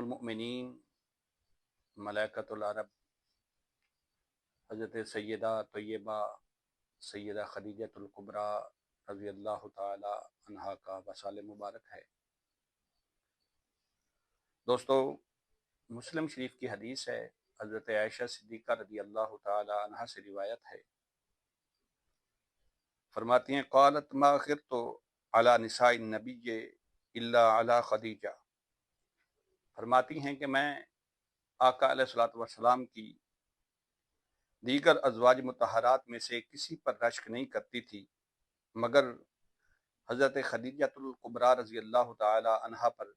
المؤمنین ملائکۃ العرب حضرت سیدہ طیبہ سیدہ خدیجۃ الکبریٰ رضی اللہ تعالی عنہا کا وصال مبارک ہے۔ دوستو، مسلم شریف کی حدیث ہے، حضرت عائشہ صدیقہ رضی اللہ تعالی عنہا سے روایت ہے، فرماتی ہیں قالت ما غرت علی نساء النبی الا علی خدیجہ، فرماتی ہیں کہ میں آقا علیہ الصلوۃ والسلام کی دیگر ازواج مطہرات میں سے کسی پر رشک نہیں کرتی تھی مگر حضرت خدیجۃ الکبریٰ رضی اللہ تعالی عنہا پر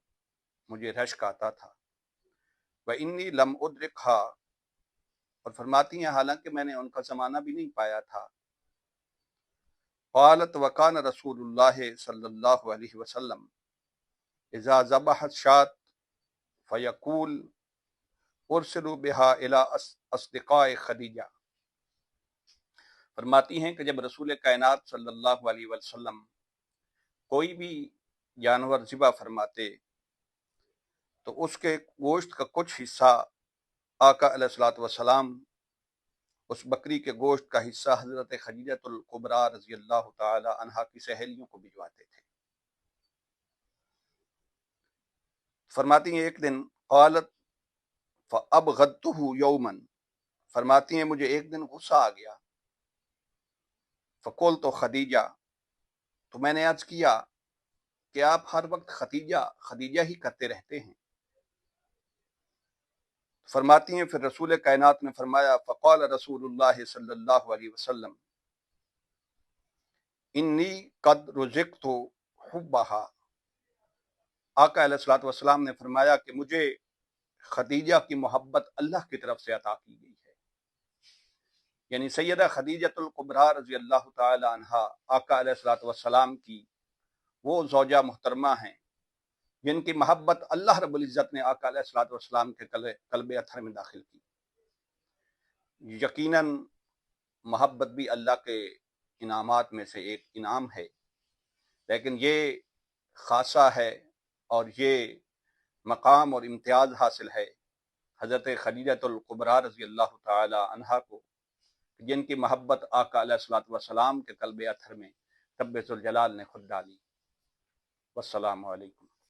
مجھے رشک آتا تھا۔ وإنی لم ادرکھا، اور فرماتی ہیں حالانکہ میں نے ان کا زمانہ بھی نہیں پایا تھا۔ قالت وکان رسول اللہ صلی اللہ علیہ وسلم اذا ذبحت شاة فیقول ارسلوا بها الى اصدقاء خدیجہ، فرماتی ہیں کہ جب رسول کائنات صلی اللہ علیہ وسلم کوئی بھی جانور ذبح فرماتے تو اس کے گوشت کا کچھ حصہ آقا علیہ الصلوۃ والسلام اس بکری کے گوشت کا حصہ حضرت خدیجۃ الکبریٰ رضی اللہ تعالی عنہا کی سہیلیوں کو بھجواتے تھے۔ فرماتی ہیں ایک دن قالت فابغضته یوما، فرماتی ہیں مجھے ایک دن غصہ آ گیا، فقلت خدیجہ، تو میں نے عرض کیا کہ آپ ہر وقت خدیجہ ہی کرتے رہتے ہیں۔ فرماتی ہیں پھر رسول کائنات نے فرمایا فقال رسول اللہ صلی اللہ علیہ وسلم انی قد رزقت حبہا، آقا علیہ الصلوۃ والسلام نے فرمایا کہ مجھے خدیجہ کی محبت اللہ کی طرف سے عطا کی گئی ہے، یعنی سیدہ خدیجۃ الکبریٰ رضی اللہ تعالی عنہا آقا علیہ الصلوۃ والسلام کی وہ زوجہ محترمہ ہیں جن کی محبت اللہ رب العزت نے آقا علیہ الصلوۃ والسلام کے قلب اطہر میں داخل کی۔ یقیناً محبت بھی اللہ کے انعامات میں سے ایک انعام ہے، لیکن یہ خاصہ ہے اور یہ مقام اور امتیاز حاصل ہے حضرت خدیجۃ الکبریٰ رضی اللہ تعالی عنہا کو، جن کی محبت آقا علیہ الصلوۃ والسلام کے قلب اطہر میں رب ذوالجلال نے خود ڈالی۔ والسلام علیکم۔